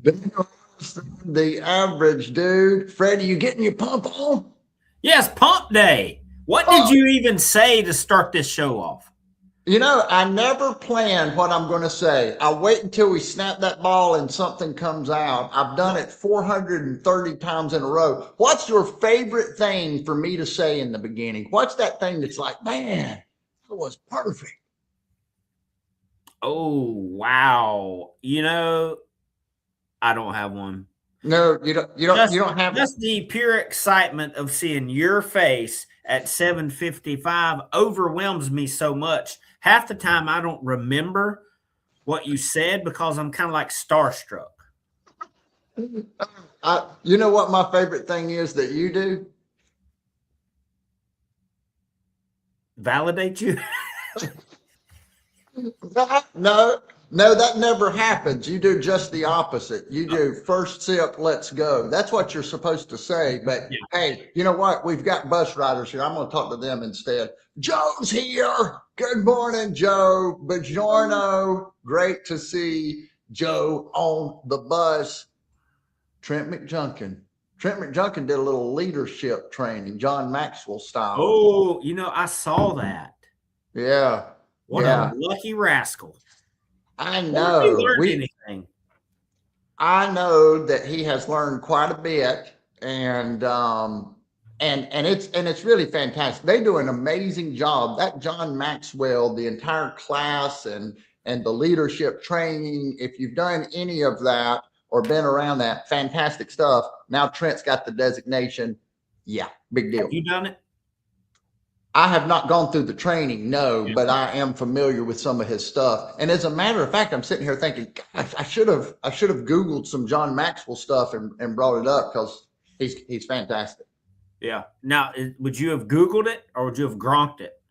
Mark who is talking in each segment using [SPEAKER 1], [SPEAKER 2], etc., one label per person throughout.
[SPEAKER 1] The average dude. Freddie, you getting your pump on?
[SPEAKER 2] Yes, Pump Day. What did
[SPEAKER 1] Oh,
[SPEAKER 2] you even say to start this show off?
[SPEAKER 1] I never plan what I'm going to say. I wait until we snap that ball and something comes out. I've done it 430 times in a row. What's your favorite thing for me to say in the beginning? What's that thing that's like, man, that was perfect?
[SPEAKER 2] Oh, wow. I don't have one.
[SPEAKER 1] No, you don't. You don't. You
[SPEAKER 2] Just
[SPEAKER 1] don't have.
[SPEAKER 2] just the pure excitement of seeing your face at 7:55 overwhelms me so much. Half the time I don't remember what you said because I'm kind of like starstruck.
[SPEAKER 1] You know what my favorite thing is that you do?
[SPEAKER 2] Validate you?
[SPEAKER 1] No, no, that never happens. You do just the opposite. You do first sip, let's go. That's what you're supposed to say. But
[SPEAKER 2] Yeah.
[SPEAKER 1] hey, you know what? We've got bus riders here. I'm going to talk to them instead. Joe's here. Good morning, Joe. Buongiorno. Great to see Joe on the bus. Trent McJunkin. Trent McJunkin did a little leadership training, John Maxwell style.
[SPEAKER 2] Oh, I saw that.
[SPEAKER 1] Yeah,
[SPEAKER 2] What a
[SPEAKER 1] yeah.
[SPEAKER 2] lucky rascal.
[SPEAKER 1] I
[SPEAKER 2] Wonder if he
[SPEAKER 1] know.
[SPEAKER 2] learned
[SPEAKER 1] We
[SPEAKER 2] anything.
[SPEAKER 1] I know that he has learned quite a bit, and it's really fantastic. They do an amazing job. That John Maxwell, the entire class, and the leadership training. If you've done any of that or been around that, fantastic stuff. Now Trent's got the designation. Yeah, big
[SPEAKER 2] Have
[SPEAKER 1] deal.
[SPEAKER 2] you done it?
[SPEAKER 1] I have not gone through the training, no,
[SPEAKER 2] Yeah.
[SPEAKER 1] but I am familiar with some of his stuff. And as a matter of fact, I'm sitting here thinking, gosh, I should have Googled some John Maxwell stuff and brought it up because he's fantastic.
[SPEAKER 2] Yeah. Now, would you have Googled it or would you have gronked it?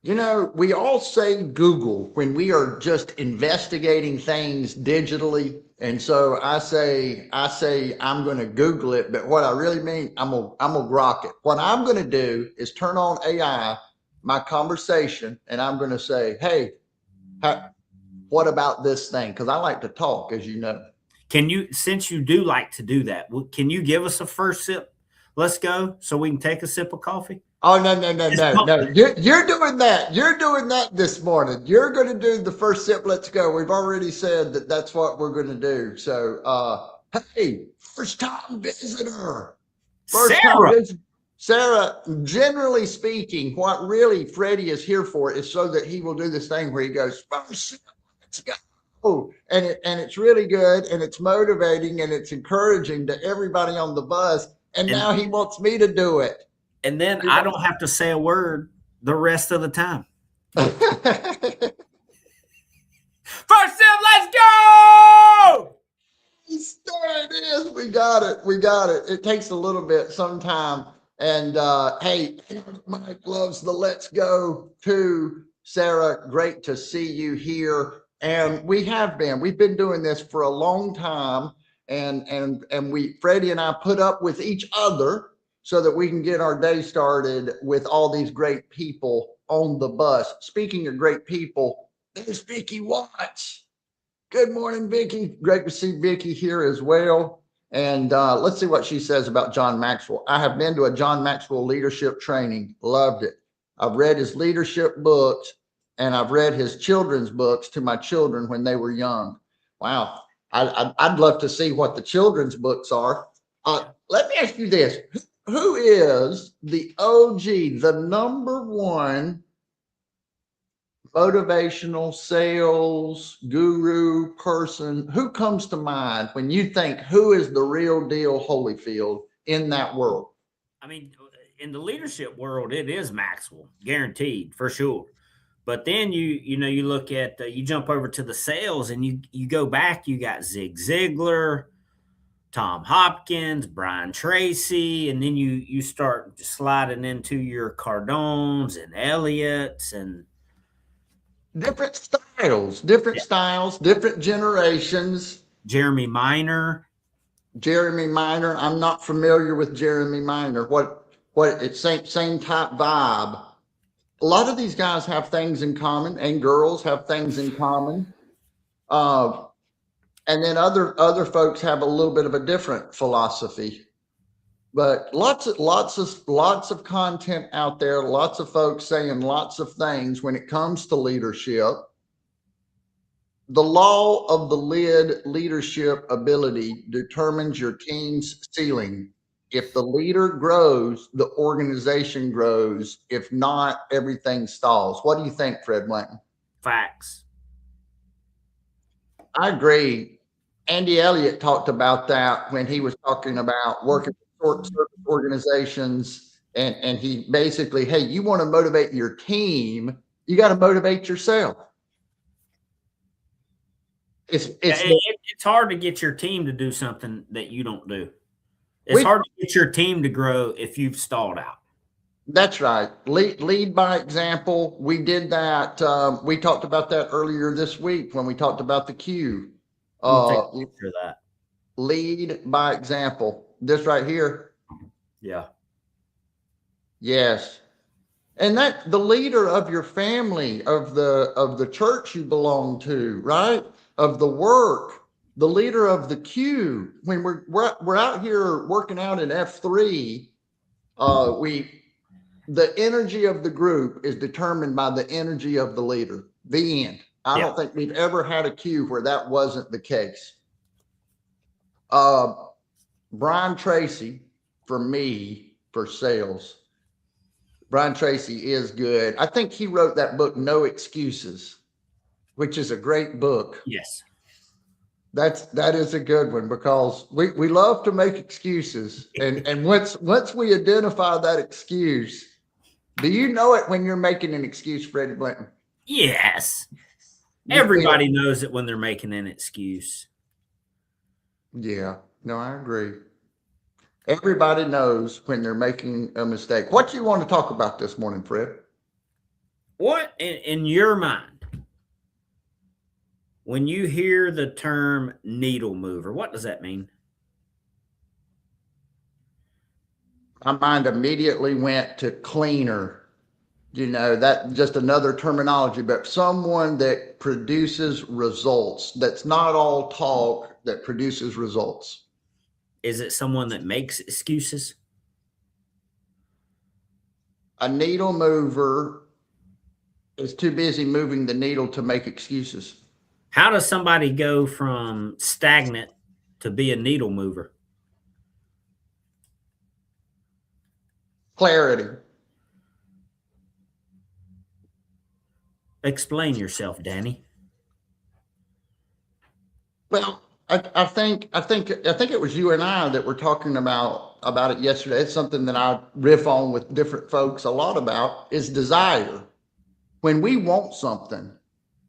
[SPEAKER 1] We all say Google when we are just investigating things digitally. And so I say I'm going to Google it, but what I really mean, I'm gonna grok it. What I'm going to do is turn on AI, my conversation, and I'm going to say, hey, what about this thing? Because I like to talk, as you know.
[SPEAKER 2] Can you, since you do like to do that, can you give us a first sip? Let's go so we can take a sip of coffee.
[SPEAKER 1] Oh no no no
[SPEAKER 2] It's
[SPEAKER 1] no
[SPEAKER 2] pump
[SPEAKER 1] no!
[SPEAKER 2] day.
[SPEAKER 1] You're doing that. You're doing that this morning. You're going to do the first sip. Let's go. We've already said that that's what we're going to do. So, hey, first time visitor, first time
[SPEAKER 2] Sarah.
[SPEAKER 1] visitor, Sarah. Generally speaking, what really Freddie is here for is so that he will do this thing where he goes first sip. Let's go. And it's really good and it's motivating and it's encouraging to everybody on the bus. And
[SPEAKER 2] And
[SPEAKER 1] now he wants me to do it.
[SPEAKER 2] and then I don't have to say a word the rest of the time.
[SPEAKER 1] There
[SPEAKER 2] First sip, let's go!
[SPEAKER 1] it is. We got it. We got it. It takes a little bit sometime. And hey, Mike loves the let's go too. Sarah, great to see you here. And we've been doing this for a long time. And Freddie and I put up with each other so that we can get our day started with all these great people on the bus. Speaking of great people, there's Vicky Watts. Good morning, Vicky. Great to see Vicky here as well. And let's see what she says about John Maxwell. I have been to a John Maxwell leadership training. Loved it. I've read his leadership books and I've read his children's books to my children when they were young. Wow. I'd love to see what the children's books are. Let me ask you this. Who is the OG, the number one motivational sales guru person? Who comes to mind when you think who is the real deal Holyfield in that world?
[SPEAKER 2] I mean, in the leadership world, it is Maxwell, guaranteed for sure. But then you look at you jump over to the sales and you go back. You got Zig Ziglar, Tom Hopkins, Brian Tracy, and then you start sliding into your Cardones and Elliott's and
[SPEAKER 1] Different styles, different generations.
[SPEAKER 2] Jeremy Minor.
[SPEAKER 1] Jeremy Minor, I'm not familiar with Jeremy Minor. What it's same type vibe. A lot of these guys have things in common, and girls have things in common. Uh, And then other folks have a little bit of a different philosophy. But lots of content out there, lots of folks saying lots of things when it comes to leadership. The law of the leadership ability determines your team's ceiling. If the leader grows, the organization grows. If not, everything stalls. What do you think, Fred Blanton?
[SPEAKER 2] Facts.
[SPEAKER 1] I agree. Andy Elliott talked about that when he was talking about working with service organizations. And he basically, hey, you want to motivate your team, you got to motivate yourself.
[SPEAKER 2] It's hard to get your team to do something that you don't do. It's hard to get your team to grow if you've stalled out.
[SPEAKER 1] That's right. Lead by example. We did that. We talked about that earlier this week when we talked about the Q.
[SPEAKER 2] That.
[SPEAKER 1] Lead by example. This right here.
[SPEAKER 2] Yeah.
[SPEAKER 1] Yes. And that the leader of your family, of the church you belong to, right? Of the work, the leader of the Q. When we're out here working out in F3, the energy of the group is determined by the energy of the leader. The end. I don't think we've ever had a Q where that wasn't the case. Brian Tracy, for me, for sales, Brian Tracy is good. I think he wrote that book, No Excuses, which is a great book.
[SPEAKER 2] Yes.
[SPEAKER 1] That is a good one because we love to make excuses. And once we identify that excuse, do you know it when you're making an excuse, Freddie Blanton?
[SPEAKER 2] Yes. Everybody knows it when they're making an excuse.
[SPEAKER 1] Yeah. No, I agree. Everybody knows when they're making a mistake. What do you want to talk about this morning, Fred?
[SPEAKER 2] What in your mind, when you hear the term needle mover, what does that mean?
[SPEAKER 1] My mind immediately went to cleaner. You know, that just another terminology, but someone that produces results. That's not all talk, that produces results.
[SPEAKER 2] Is it someone that makes excuses?
[SPEAKER 1] A needle mover is too busy moving the needle to make excuses.
[SPEAKER 2] How does somebody go from stagnant to be a needle mover?
[SPEAKER 1] Clarity.
[SPEAKER 2] Explain yourself, Danny.
[SPEAKER 1] Well, I think it was you and I that were talking about it yesterday. It's something that I riff on with different folks a lot about is desire. When we want something,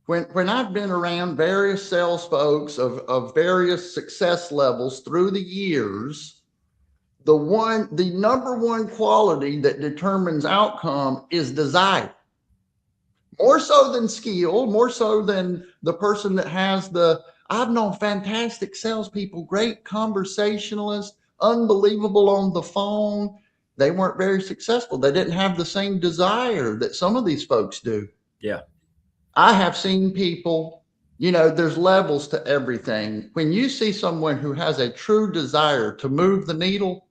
[SPEAKER 1] when I've been around various sales folks of various success levels through the years, the number one quality that determines outcome is desire. More so than skill, more so than the person that has I've known fantastic salespeople, great conversationalists, unbelievable on the phone. They weren't very successful. They didn't have the same desire that some of these folks do.
[SPEAKER 2] Yeah.
[SPEAKER 1] I have seen people, there's levels to everything. When you see someone who has a true desire to move the needle,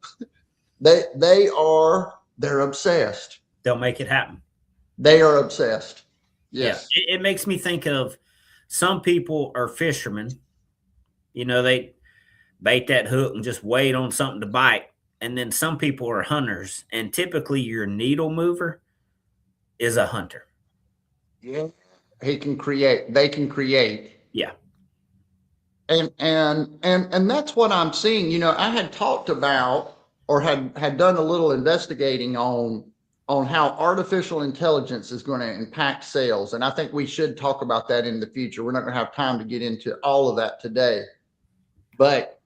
[SPEAKER 1] they're obsessed.
[SPEAKER 2] They'll make it happen.
[SPEAKER 1] They are obsessed. Yes.
[SPEAKER 2] Yeah. It makes me think of some people are fishermen. They bait that hook and just wait on something to bite. And then some people are hunters. And typically your needle mover is a hunter.
[SPEAKER 1] Yeah. They can create.
[SPEAKER 2] Yeah.
[SPEAKER 1] And that's what I'm seeing. I had talked about or had done a little investigating on how artificial intelligence is going to impact sales. And I think we should talk about that in the future. We're not going to have time to get into all of that today. But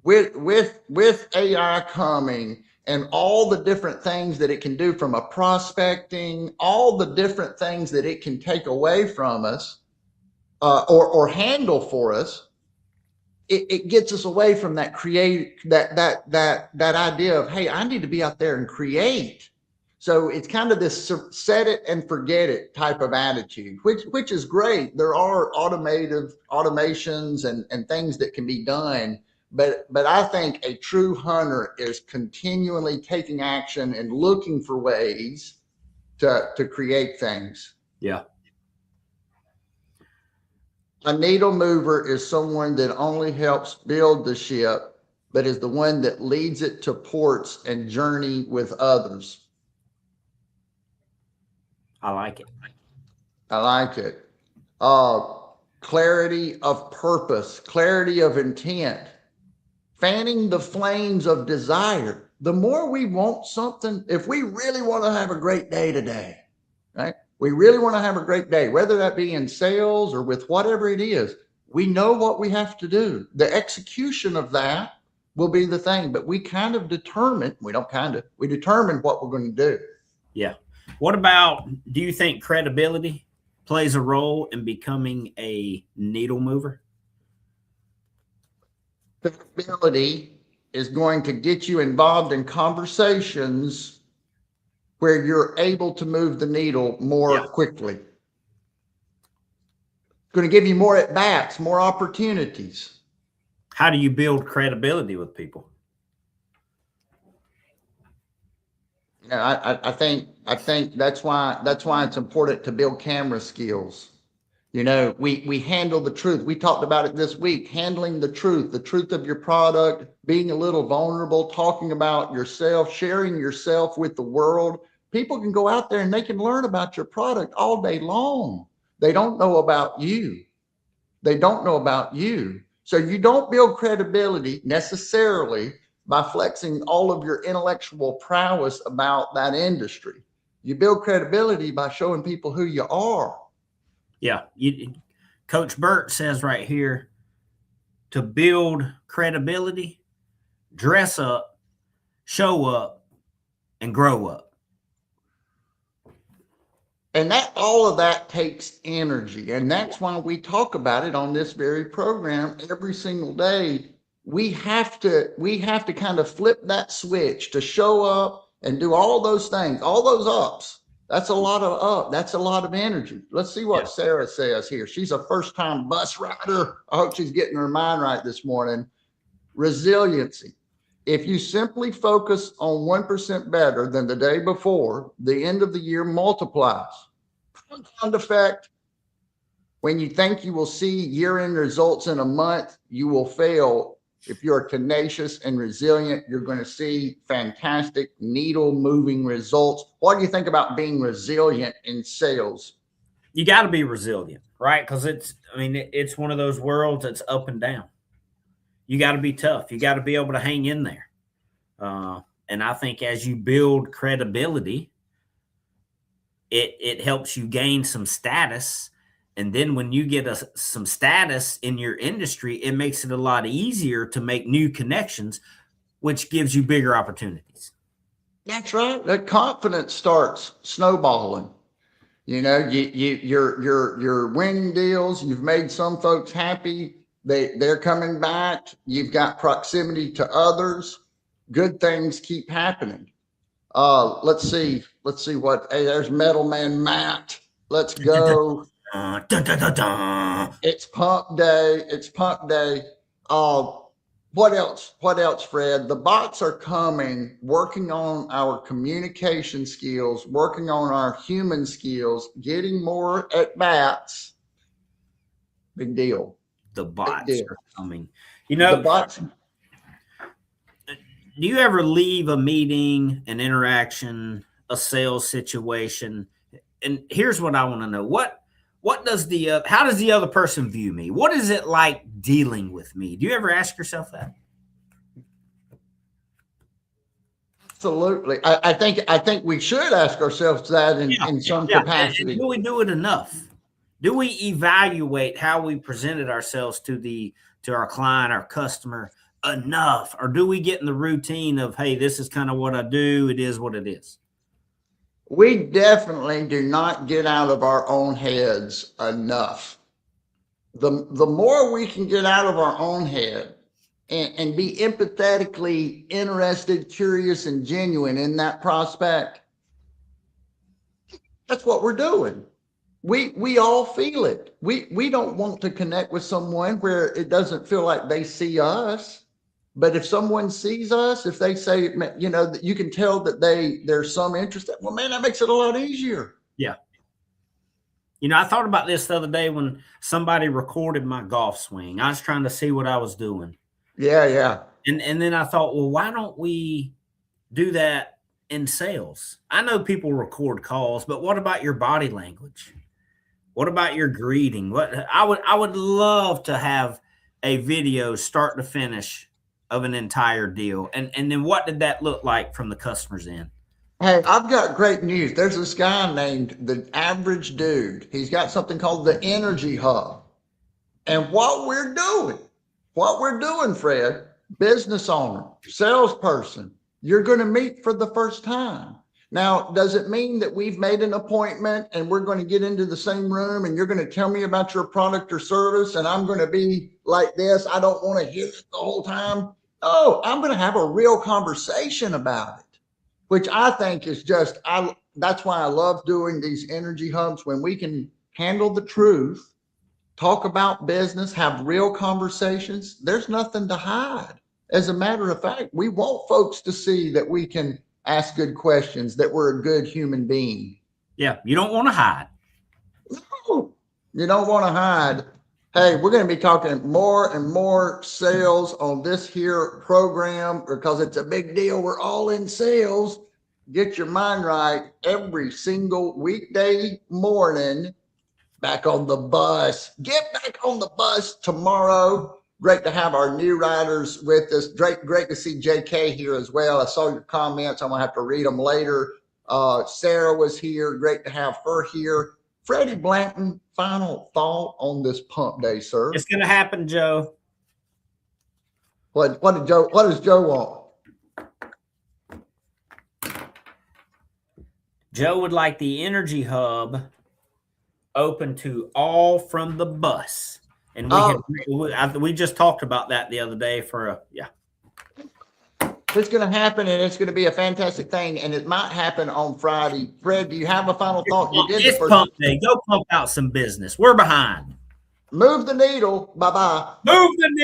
[SPEAKER 1] with AI coming and all the different things that it can do from a prospecting, all the different things that it can take away from us or handle for us, it gets us away from that idea of, hey, I need to be out there and create. So it's kind of this set it and forget it type of attitude, which is great. There are automations and things that can be done, but I think a true hunter is continually taking action and looking for ways to create things.
[SPEAKER 2] Yeah.
[SPEAKER 1] A needle mover is someone that only helps build the ship, but is the one that leads it to ports and journey with others.
[SPEAKER 2] I like it.
[SPEAKER 1] I like it. Clarity of purpose, clarity of intent, fanning the flames of desire. The more we want something, if we really want to have a great day today, right? We really want to have a great day, whether that be in sales or with whatever it is. We know what we have to do. The execution of that will be the thing, but we kind of determine, we determine what we're going to do.
[SPEAKER 2] Yeah. What about, do you think credibility plays a role in becoming a needle mover?
[SPEAKER 1] Credibility is going to get you involved in conversations where you're able to move the needle more quickly. It's going to give you more at bats, more opportunities.
[SPEAKER 2] How do you build credibility with people?
[SPEAKER 1] I think that's why it's important to build camera skills. We handle the truth. We talked about it this week, handling the truth of your product, being a little vulnerable, talking about yourself, sharing yourself with the world. People can go out there and they can learn about your product all day long. They don't know about you. So you don't build credibility necessarily by flexing all of your intellectual prowess about that industry. You build credibility by showing people who you are.
[SPEAKER 2] Yeah. Coach Burt says right here, to build credibility, dress up, show up, and grow up.
[SPEAKER 1] And all of that takes energy. And that's why we talk about it on this very program every single day. We have to kind of flip that switch to show up and do all those things, all those ups. That's a lot of up. That's a lot of energy. Let's see what Sarah says here. She's a first-time bus rider. I hope she's getting her mind right this morning. Resiliency. If you simply focus on 1% better than the day before, the end of the year multiplies. Compound effect. When you think you will see year-end results in a month, you will fail. If you're tenacious and resilient, you're going to see fantastic needle-moving results. What do you think about being resilient in sales?
[SPEAKER 2] You got to be resilient, right? Because it's one of those worlds that's up and down. You got to be tough. You got to be able to hang in there. And I think as you build credibility, it helps you gain some status. And then when you get some status in your industry, it makes it a lot easier to make new connections, which gives you bigger opportunities.
[SPEAKER 1] That's right. That confidence starts snowballing. You're winning deals. You've made some folks happy. They're coming back. You've got proximity to others. Good things keep happening. Let's see what. Hey, there's Metal Man Matt. Let's go. It's pump day. What else, Fred? The bots are coming, working on our communication skills, working on our human skills, getting more at bats. Big deal.
[SPEAKER 2] The bots are coming. The bots. Do you ever leave a meeting, an interaction, a sales situation? And here's what I want to know. How does the other person view me? What is it like dealing with me? Do you ever ask yourself that?
[SPEAKER 1] Absolutely. I think we should ask ourselves that in some capacity.
[SPEAKER 2] And do we do it enough? Do we evaluate how we presented ourselves to our client, our customer enough? Or do we get in the routine of, hey, this is kind of what I do. It is what it is.
[SPEAKER 1] We definitely do not get out of our own heads enough. The more we can get out of our own head and be empathetically interested, curious, and genuine in that prospect, That's what we're doing. We all feel it. We don't want to connect with someone where it doesn't feel like they see us. But if someone sees us, if they say, you know, that you can tell that there's some interest, well, man, that makes it a lot easier.
[SPEAKER 2] Yeah. You know, I thought about this the other day when somebody recorded my golf swing. I was trying to see what I was doing.
[SPEAKER 1] Yeah, yeah.
[SPEAKER 2] And then I thought, well, why don't we do that in sales? I know people record calls, but what about your body language? What about your greeting? What I would love to have a video start to finish of an entire deal. And then what did that look like from the customer's end?
[SPEAKER 1] Hey, I've got great news. There's this guy named the Average Dude. He's got something called the Energy Hub. And what we're doing, Fred, business owner, salesperson, you're going to meet for the first time. Now, does it mean that we've made an appointment and we're going to get into the same room and you're going to tell me about your product or service and I'm going to be like this? I don't want to hear it the whole time. Oh, I'm going to have a real conversation about it, which I think is that's why I love doing these energy hubs, when we can handle the truth, talk about business, have real conversations. There's nothing to hide. As a matter of fact, we want folks to see that we can ask good questions, that we're a good human being.
[SPEAKER 2] Yeah, you don't want to hide.
[SPEAKER 1] No, you don't want to hide. Hey, we're going to be talking more and more sales on this here program because it's a big deal. We're all in sales. Get your mind right every single weekday morning. Back on the bus. Get back on the bus tomorrow. Great to have our new riders with us. Great to see JK here as well. I saw your comments. I'm going to have to read them later. Sarah was here. Great to have her here. Freddie Blanton, final thought on this pump day, sir.
[SPEAKER 2] It's going to happen, Joe.
[SPEAKER 1] What does Joe want?
[SPEAKER 2] Joe would like the Energy Hub open to all from the bus. And we just talked about that the other day
[SPEAKER 1] It's going to happen, and it's going to be a fantastic thing, and it might happen on Friday. Fred, do you have a final thought?
[SPEAKER 2] It's pump day. Go pump out some business. We're behind.
[SPEAKER 1] Move the needle. Bye-bye.
[SPEAKER 2] Move the needle.